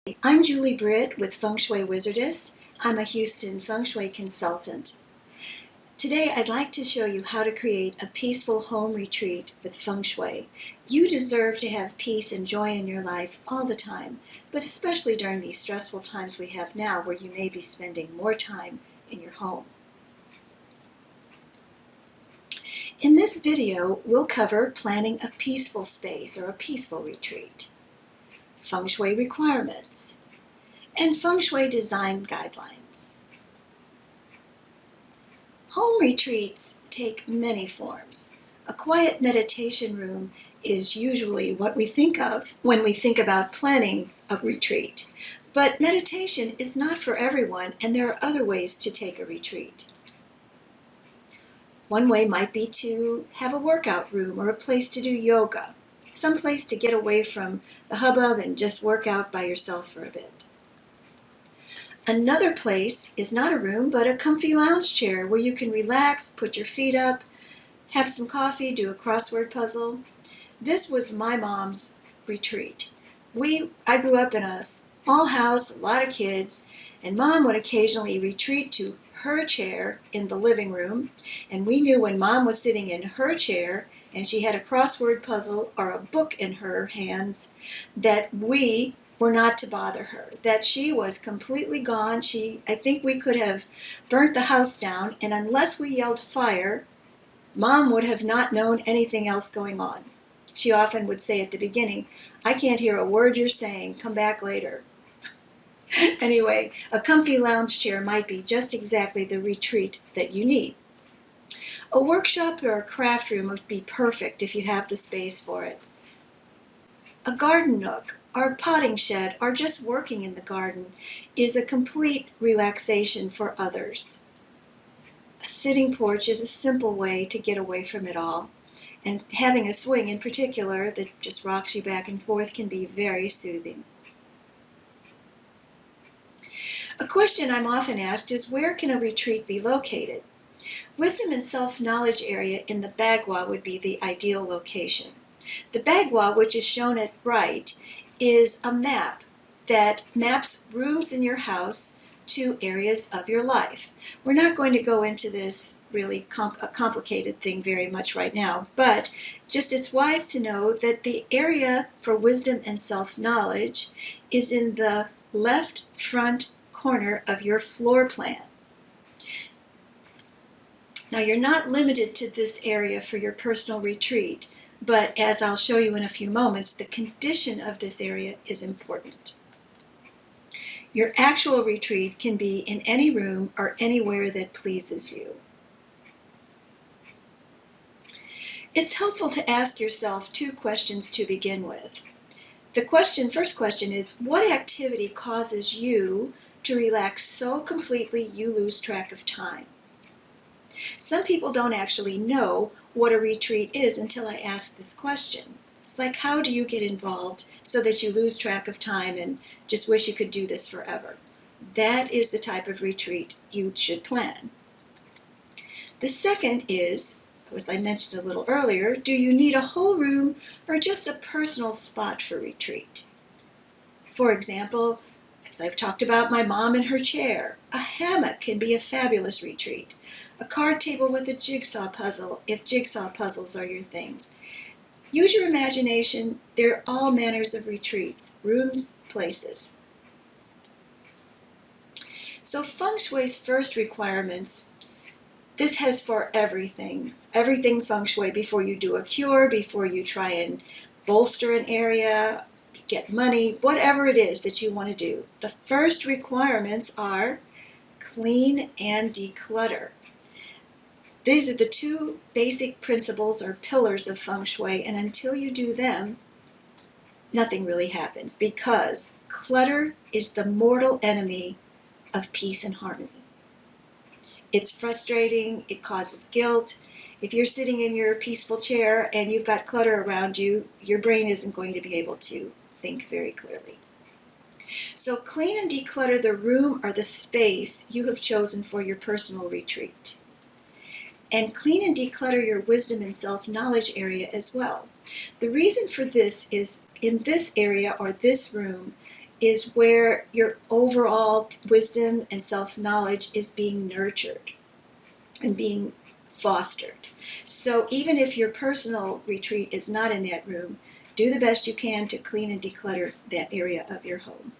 I'm Julie Britt with Feng Shui Wizardess. I'm a Houston Feng Shui consultant. Today I'd like to show you how to create a peaceful home retreat with Feng Shui. You deserve to have peace and joy in your life all the time, but especially during these stressful times we have now where you may be spending more time in your home. In this video, we'll cover planning a peaceful space or a peaceful retreat, Feng Shui requirements, and Feng Shui design guidelines. Home retreats take many forms. A quiet meditation room is usually what we think of when we think about planning a retreat. But meditation is not for everyone, and there are other ways to take a retreat. One way might be to have a workout room or a place to do yoga, some place to get away from the hubbub and just work out by yourself for a bit. Another place is not a room, but a comfy lounge chair where you can relax, put your feet up, have some coffee, do a crossword puzzle. This was my mom's retreat. I grew up in a small house, a lot of kids, and Mom would occasionally retreat to her chair in the living room, and we knew when Mom was sitting in her chair and she had a crossword puzzle or a book in her hands that we were not to bother her, that she was completely gone. I think we could have burnt the house down, and unless we yelled fire, Mom would have not known anything else going on. She often would say at the beginning, "I can't hear a word you're saying, come back later." Anyway, a comfy lounge chair might be just exactly the retreat that you need. A workshop or a craft room would be perfect if you have the space for it. A garden nook or a potting shed or just working in the garden is a complete relaxation for others. A sitting porch is a simple way to get away from it all, and having a swing in particular that just rocks you back and forth can be very soothing. A question I'm often asked is, where can a retreat be located? Wisdom and self-knowledge area in the Bagua would be the ideal location. The Bagua, which is shown at right, is a map that maps rooms in your house to areas of your life. We're not going to go into this really complicated thing very much right now, but just it's wise to know that the area for wisdom and self-knowledge is in the left front corner of your floor plan. Now, you're not limited to this area for your personal retreat, but as I'll show you in a few moments, the condition of this area is important. Your actual retreat can be in any room or anywhere that pleases you. It's helpful to ask yourself two questions to begin with. The first question is, what activity causes you to relax so completely you lose track of time? Some people don't actually know what a retreat is until I ask this question. It's like, how do you get involved so that you lose track of time and just wish you could do this forever? That is the type of retreat you should plan. The second is, as I mentioned a little earlier, do you need a whole room or just a personal spot for retreat? For example, as I've talked about my mom in her chair, a hammock can be a fabulous retreat. A card table with a jigsaw puzzle, if jigsaw puzzles are your things. Use your imagination. There are all manners of retreats, rooms, places. So Feng Shui's first requirements, this has for everything. Everything Feng Shui before you do a cure, before you try and bolster an area, get money, whatever it is that you want to do. The first requirements are clean and declutter. These are the two basic principles or pillars of Feng Shui, and until you do them, nothing really happens, because clutter is the mortal enemy of peace and harmony. It's frustrating, it causes guilt. If you're sitting in your peaceful chair and you've got clutter around you, your brain isn't going to be able to think very clearly. So clean and declutter the room or the space you have chosen for your personal retreat. And clean and declutter your wisdom and self-knowledge area as well. The reason for this is in this area or this room is where your overall wisdom and self-knowledge is being nurtured and being fostered. So even if your personal retreat is not in that room, do the best you can to clean and declutter that area of your home.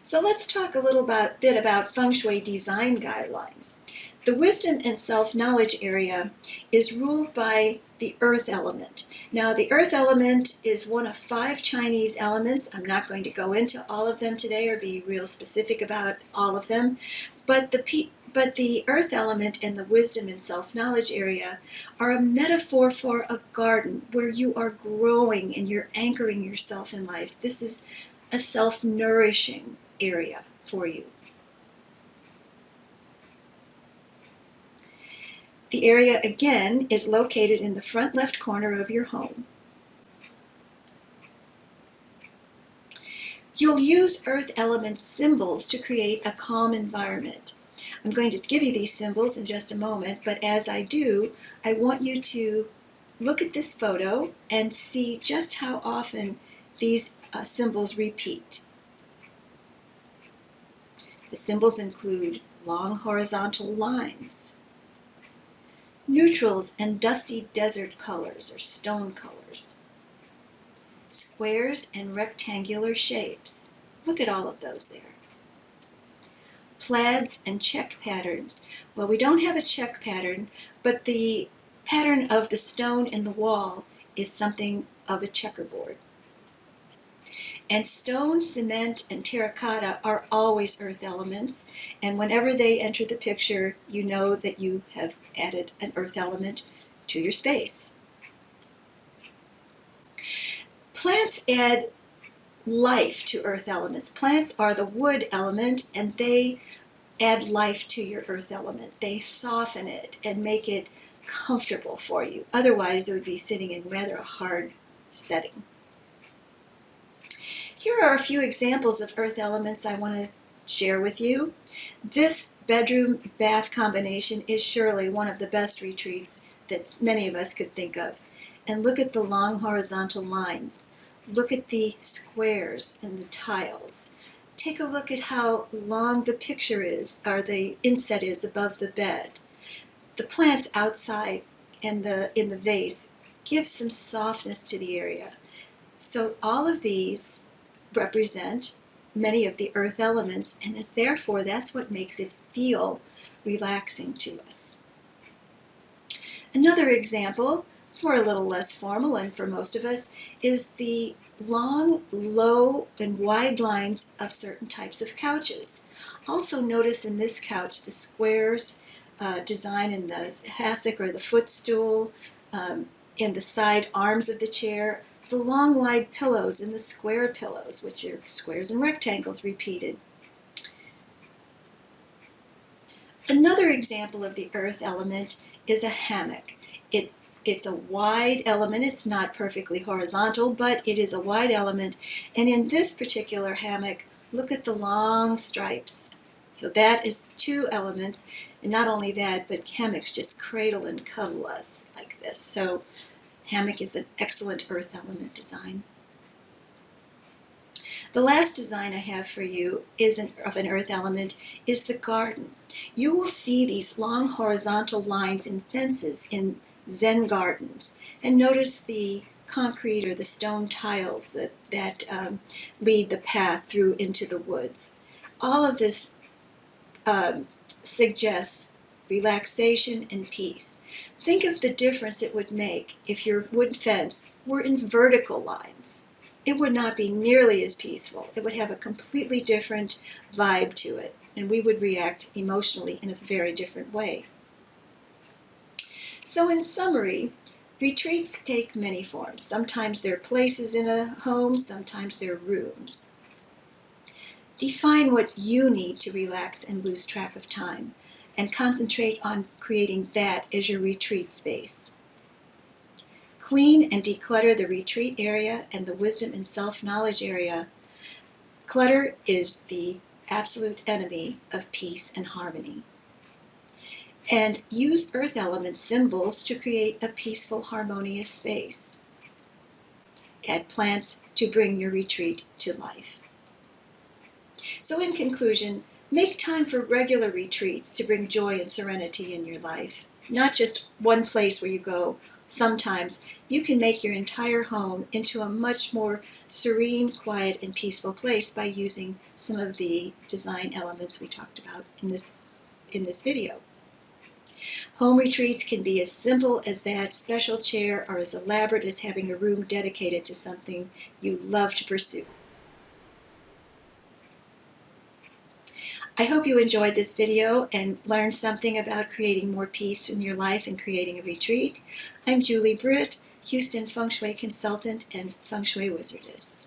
So let's talk a little bit about Feng Shui design guidelines. The wisdom and self-knowledge area is ruled by the earth element. Now, the earth element is one of 5 Chinese elements. I'm not going to go into all of them today or be real specific about all of them, but the earth element and the wisdom and self-knowledge area are a metaphor for a garden where you are growing and you're anchoring yourself in life. This is a self-nourishing area for you. The area, again, is located in the front left corner of your home. You'll use earth element symbols to create a calm environment. I'm going to give you these symbols in just a moment, but as I do, I want you to look at this photo and see just how often these symbols repeat. The symbols include long horizontal lines, neutrals and dusty desert colors or stone colors, squares and rectangular shapes. Look at all of those there. Plaids and check patterns. Well, we don't have a check pattern, but the pattern of the stone in the wall is something of a checkerboard. And stone, cement, and terracotta are always earth elements, and whenever they enter the picture, you know that you have added an earth element to your space. Plants add life to earth elements. Plants are the wood element, and they add life to your earth element. They soften it and make it comfortable for you. Otherwise, it would be sitting in rather a hard setting. Here are a few examples of earth elements I want to share with you. This bedroom-bath combination is surely one of the best retreats that many of us could think of. And look at the long horizontal lines. Look at the squares and the tiles. Take a look at how long the picture is, or the inset is above the bed. The plants outside and in the vase give some softness to the area. So all of these represent many of the earth elements, and therefore that's what makes it feel relaxing to us. Another example, for a little less formal and for most of us, is the long, low, and wide lines of certain types of couches. Also notice in this couch the squares design in the hassock or the footstool, in the side arms of the chair, the long wide pillows and the square pillows, which are squares and rectangles repeated. Another example of the earth element is a hammock. It's a wide element. It's not perfectly horizontal, but it is a wide element. And in this particular hammock, look at the long stripes. So that is 2 elements. And not only that, but hammocks just cradle and cuddle us like this. So hammock is an excellent earth element design. The last design I have for you of an earth element is the garden. You will see these long horizontal lines in fences in Zen gardens, and notice the concrete or the stone tiles that lead the path through into the woods. All of this suggests relaxation and peace. Think of the difference it would make if your wood fence were in vertical lines. It would not be nearly as peaceful. It would have a completely different vibe to it, and we would react emotionally in a very different way. So in summary, retreats take many forms. Sometimes they're places in a home, sometimes they're rooms. Define what you need to relax and lose track of time, and concentrate on creating that as your retreat space. Clean and declutter the retreat area and the wisdom and self-knowledge area. Clutter is the absolute enemy of peace and harmony. And use earth element symbols to create a peaceful, harmonious space. Add plants to bring your retreat to life. So in conclusion, make time for regular retreats to bring joy and serenity in your life. Not just one place where you go. Sometimes you can make your entire home into a much more serene, quiet, and peaceful place by using some of the design elements we talked about in this video. Home retreats can be as simple as that special chair or as elaborate as having a room dedicated to something you love to pursue. I hope you enjoyed this video and learned something about creating more peace in your life and creating a retreat. I'm Julie Britt, Houston Feng Shui consultant and Feng Shui wizardess.